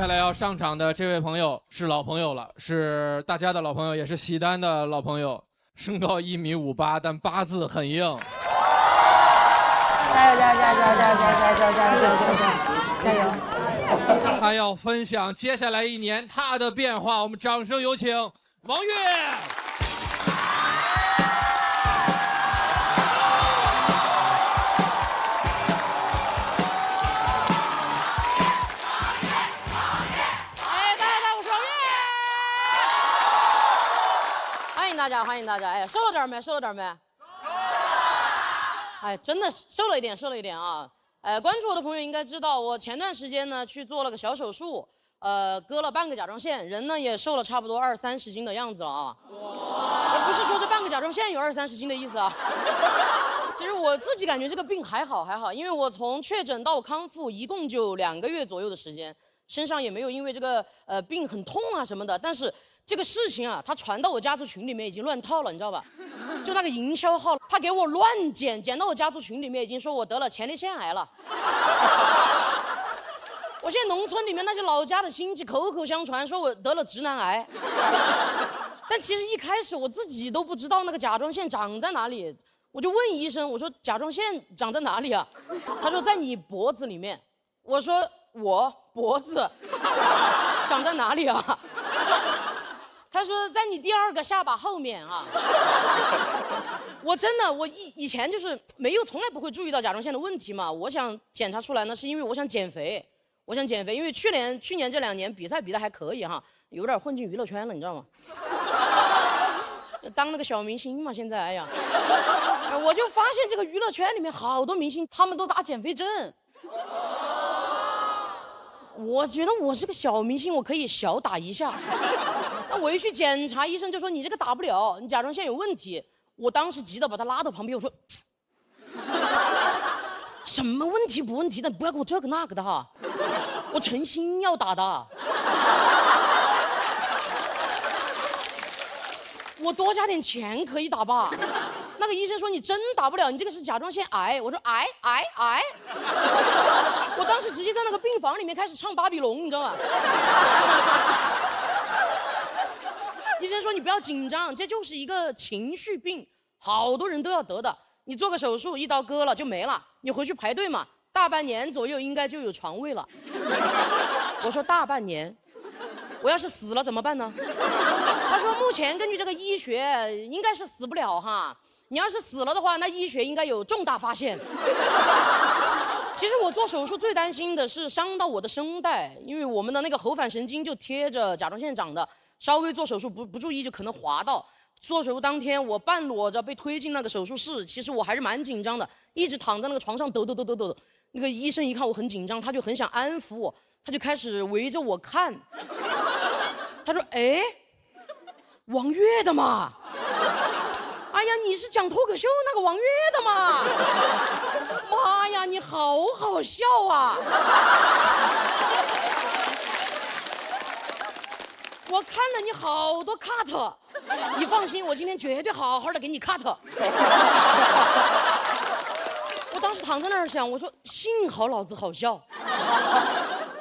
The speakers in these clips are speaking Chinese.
接下来要上场的这位朋友是老朋友了，是大家的老朋友，也是西单的老朋友。身高1.58米，但八字很硬。加油加油加油加油加油加油加油加油加油！他要分享接下来一年他的变化，我们掌声有请王悦。欢迎大家！哎，瘦了点没？瘦了点没？哎，真的是瘦了一点，瘦了一点啊！关注我的朋友应该知道，我前段时间呢去做了个小手术，割了半个甲状腺，人呢也瘦了差不多20-30斤的样子了啊！也不是说这半个甲状腺有20-30斤的意思啊。其实我自己感觉这个病还好，因为我从确诊到康复一共就2个月左右的时间，身上也没有因为这个病很痛啊什么的，但是。这个事情啊，他传到我家族群里面已经乱套了，你知道吧？就那个营销号，他给我乱剪到我家族群里面已经说我得了前列腺癌了。我现在农村里面那些老家的亲戚口口相传说我得了直男癌，但其实一开始我自己都不知道那个甲状腺长在哪里，我就问医生，我说甲状腺长在哪里啊？他说在你脖子里面。我说我脖子长在哪里啊？他说在你第2个下巴后面啊。我真的以前就是从来不会注意到甲状腺的问题嘛。我想检查出来呢，是因为我想减肥，因为去年这2年比赛比得还可以哈，有点混进娱乐圈了，你知道吗？当了个小明星嘛，现在哎呀，我就发现这个娱乐圈里面好多明星他们都打减肥针。我觉得我是个小明星，我可以小打一下。那我一去检查，医生就说你这个打不了，你甲状腺有问题。我当时急得把他拉到旁边，我说什么问题不问题的，你不要给我这个那个的哈，我诚心要打的。我多加点钱可以打吧？那个医生说你真打不了，你这个是甲状腺癌。我说癌。我当时直接在那个病房里面开始唱巴比龙，你知道吗？医生说你不要紧张，这就是一个情绪病，好多人都要得的。你做个手术，一刀割了就没了，你回去排队嘛，大半年左右应该就有床位了。我说大半年，我要是死了怎么办呢？他说目前根据这个医学应该是死不了哈，你要是死了的话，那医学应该有重大发现。其实我做手术最担心的是伤到我的声带，因为我们的那个喉返神经就贴着甲状腺长的，稍微做手术不注意就可能滑到。做手术当天我半裸着被推进那个手术室，其实我还是蛮紧张的，一直躺在那个床上抖。那个医生一看我很紧张，他就很想安抚我，他就开始围着我看。他说哎，王悦的嘛，哎呀你是讲脱口秀那个王悦的嘛，妈呀你好好笑啊。我看了你好多 cut， 你放心，我今天绝对好好的给你 cut。我当时躺在那儿想，我说幸好老子好笑。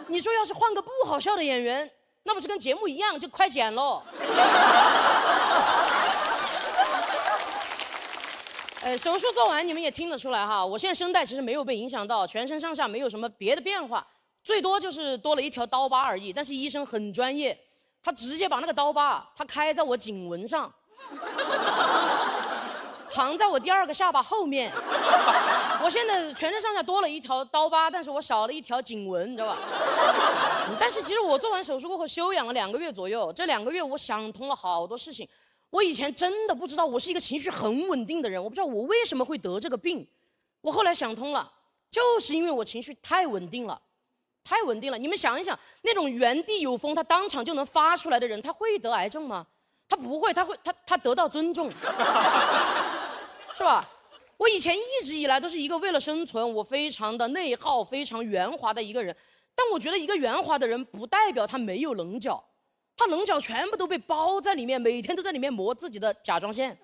你说要是换个不好笑的演员，那不是跟节目一样就快剪喽。手术做完你们也听得出来哈，我现在声带其实没有被影响到，全身上下没有什么别的变化，最多就是多了一条刀疤而已。但是医生很专业，他直接把那个刀疤他开在我颈纹上，藏在我第2个下巴后面。我现在全身上下多了一条刀疤，但是我少了一条颈纹，你知道吧？但是其实我做完手术过后休养了2个月左右，这2个月我想通了好多事情。我以前真的不知道我是一个情绪很稳定的人，我不知道我为什么会得这个病。我后来想通了，就是因为我情绪太稳定了。你们想一想，那种原地有风他当场就能发出来的人，他会得癌症吗？他不会，他得到尊重，是吧？我以前一直以来都是一个为了生存，我非常的内耗，非常圆滑的一个人。但我觉得一个圆滑的人不代表他没有棱角，他棱角全部都被包在里面，每天都在里面磨自己的甲状腺。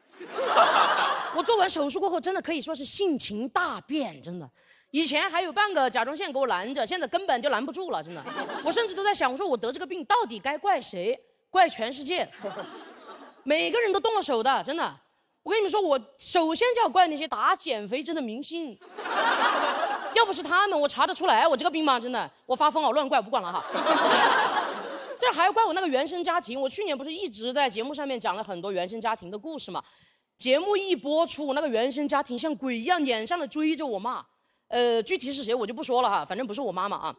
我做完手术过后，真的可以说是性情大变，真的。以前还有半个甲状腺给我拦着，现在根本就拦不住了，真的。我甚至都在想，我说我得这个病到底该怪谁？怪全世界，每个人都动了手的，真的。我跟你们说，我首先就要怪那些打减肥针的明星，要不是他们，我查得出来我这个病吗？真的，我发疯了，乱怪，我不管了哈。这还要怪我那个原生家庭。我去年不是一直在节目上面讲了很多原生家庭的故事嘛？节目一播出，我那个原生家庭像鬼一样脸上的追着我骂。具体是谁我就不说了哈，反正不是我妈妈啊。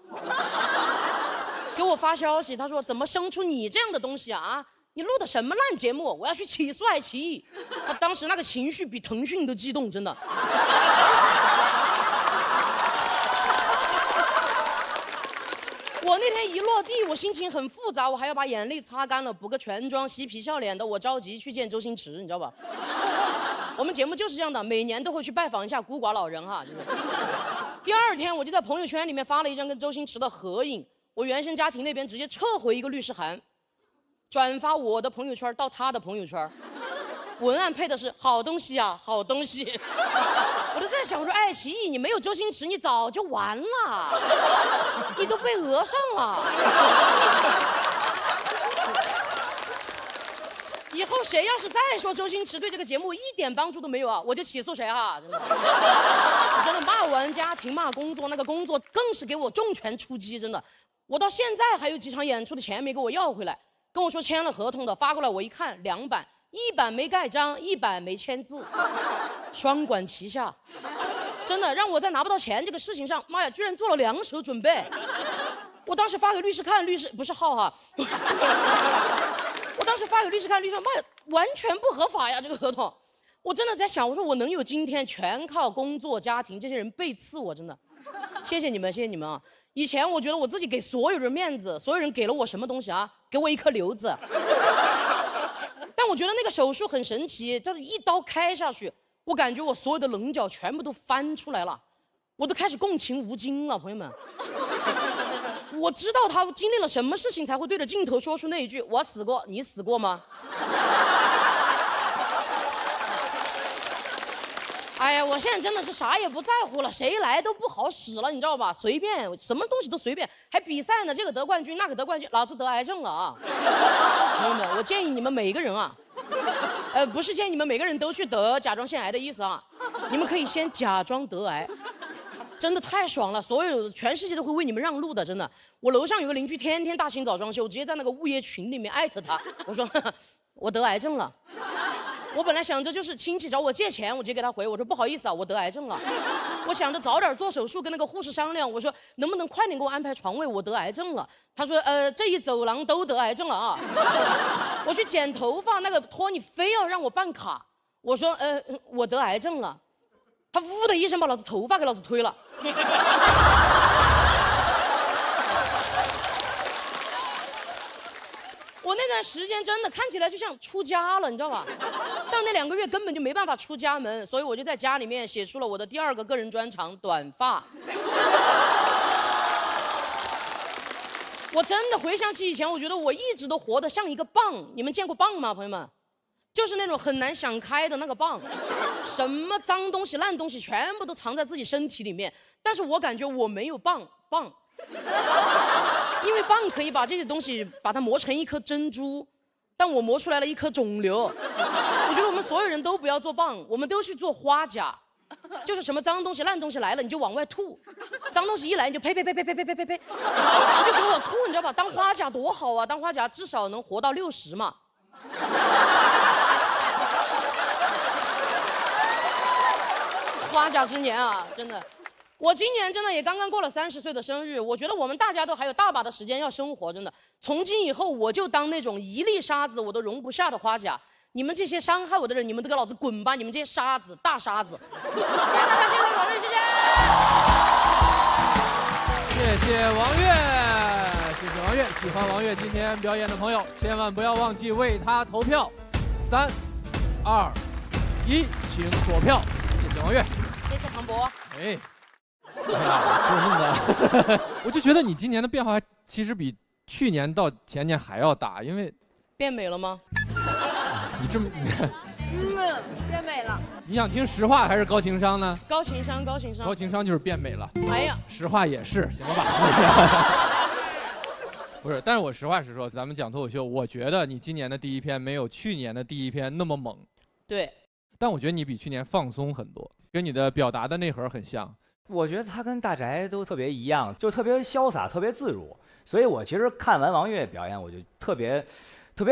给我发消息，他说怎么生出你这样的东西啊？你录的什么烂节目？我要去起诉爱奇艺。他当时那个情绪比腾讯都激动，真的。我那天一落地，我心情很复杂，我还要把眼泪擦干了，补个全妆，嬉皮笑脸的。我着急去见周星驰，你知道吧？我们节目就是这样的，每年都会去拜访一下孤寡老人哈。就是、第二天，我就在朋友圈里面发了一张跟周星驰的合影。我原生家庭那边直接撤回一个律师函，转发我的朋友圈到他的朋友圈，文案配的是好东西啊，好东西。我就在想说，爱奇艺你没有周星驰，你早就完了，你都被讹上了。以后谁要是再说周星驰对这个节目一点帮助都没有啊，我就起诉谁哈！真的，我真的骂完家庭骂工作，那个工作更是给我重拳出击，真的。我到现在还有几场演出的钱没给我要回来，跟我说签了合同的，发过来我一看2版，1版没盖章，1版没签字，双管齐下，真的让我在拿不到钱这个事情上，妈呀，居然做了2手准备。我当时发给律师看，律师不是号哈，我当时发给律师看，律师说妈呀，完全不合法呀这个合同。我真的在想，我说我能有今天，全靠工作、家庭这些人背刺我，真的。谢谢你们，谢谢你们啊！以前我觉得我自己给所有人面子，所有人给了我什么东西啊？给我一颗瘤子。但我觉得那个手术很神奇，就是一刀开下去，我感觉我所有的棱角全部都翻出来了，我都开始共情吴京了，朋友们。我知道他经历了什么事情才会对着镜头说出那一句“我死过，你死过吗？”哎呀，我现在真的是啥也不在乎了，谁来都不好使了，你知道吧？随便，什么东西都随便，还比赛呢，这个得冠军，那个得冠军，老子得癌症了啊！朋友们，我建议你们每一个人啊，不是建议你们每个人都去得甲状腺癌的意思啊，你们可以先假装得癌，真的太爽了，全世界都会为你们让路的，真的。我楼上有个邻居，天天大清早装修，直接在那个物业群里面艾特他，我说我得癌症了。我本来想着就是亲戚找我借钱，我直接给他回，我说不好意思啊，我得癌症了。我想着早点做手术，跟那个护士商量，我说能不能快点给我安排床位，我得癌症了。他说这一走廊都得癌症了啊。我去剪头发，那个托尼非要让我办卡，我说我得癌症了，他呜的一声把老子头发给老子推了。我那段时间真的看起来就像出家了，你知道吧？但那2个月根本就没办法出家门，所以我就在家里面写出了我的第2个个人专长——短发。我真的回想起以前，我觉得我一直都活得像一个蚌。你们见过蚌吗，朋友们？就是那种很难想开的那个蚌，什么脏东西、烂东西全部都藏在自己身体里面。但是我感觉我没有蚌，因为蚌可以把这些东西把它磨成一颗珍珠，但我磨出来了一颗肿瘤。我觉得我们所有人都不要做蚌，我们都去做花甲，就是什么脏东西、烂东西来了你就往外吐，脏东西一来你就呸，你就给我吐，你知道吧？当花甲多好啊！当花甲至少能活到60嘛。花甲之年啊，真的。我今年真的也刚刚过了30岁的生日，我觉得我们大家都还有大把的时间要生活，真的。从今以后，我就当那种一粒沙子我都容不下的花甲。你们这些伤害我的人，你们都给老子滚吧！你们这些沙子，大沙子。谢谢大家，谢谢王月，谢谢。谢谢王月，谢谢王月。喜欢王月今天表演的朋友，千万不要忘记为他投票。3、2、1，请锁票。谢谢王月，谢谢庞博。哎呀，救命的！我就觉得你今年的变化其实比去年到前年还要大，因为变美了吗？你这么，变美了。你想听实话还是高情商呢？高情商，高情商。高情商就是变美了。哎呀，实话也是，行了吧？不是，但是我实话实说，咱们讲脱口秀，我觉得你今年的第一篇没有去年的第一篇那么猛。对。但我觉得你比去年放松很多，跟你的表达的内核很像。我觉得他跟大宅都特别一样，就特别潇洒，特别自如。所以我其实看完王悦表演，我就特别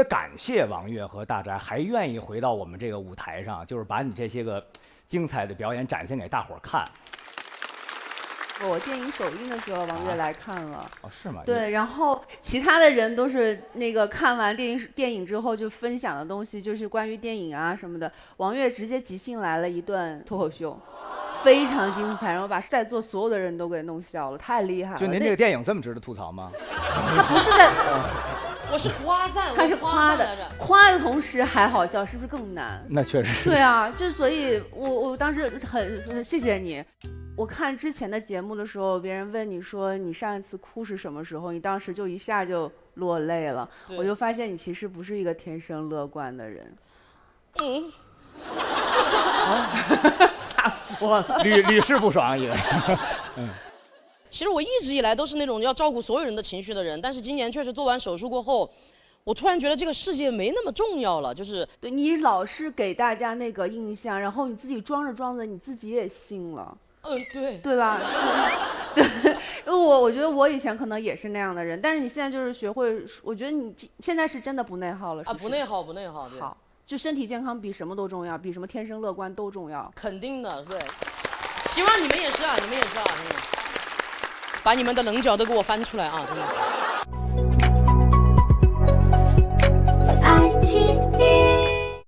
感谢王悦和大宅还愿意回到我们这个舞台上，就是把你这些个精彩的表演展现给大伙儿看。我电影首映的时候，王悦来看了。哦，是吗？对，然后其他的人都是那个看完电影之后就分享的东西，就是关于电影啊什么的。王悦直接即兴来了一段脱口秀，非常精彩，然后把在座所有的人都给弄笑了，太厉害了。就您这个电影这么值得吐槽吗？他不是在，我是夸赞，他是夸的，夸的同时还好笑，是不是更难？那确实是。对啊，就所以我当时很谢谢你。我看之前的节目的时候，别人问你说你上一次哭是什么时候，你当时就一下就落泪了。我就发现你其实不是一个天生乐观的人。吓死我了，屡试不爽以为。其实我一直以来都是那种要照顾所有人的情绪的人，但是今年确实做完手术过后，我突然觉得这个世界没那么重要了，就是对你老是给大家那个印象，然后你自己装着装着，你自己也信了。对吧？对，我觉得我以前可能也是那样的人，但是你现在就是学会，我觉得你现在是真的不内耗了，是不是？不内耗，对。好，就身体健康比什么都重要，比什么天生乐观都重要。肯定的，对。希望你们也是啊，真的，把你们的棱角都给我翻出来啊，真的。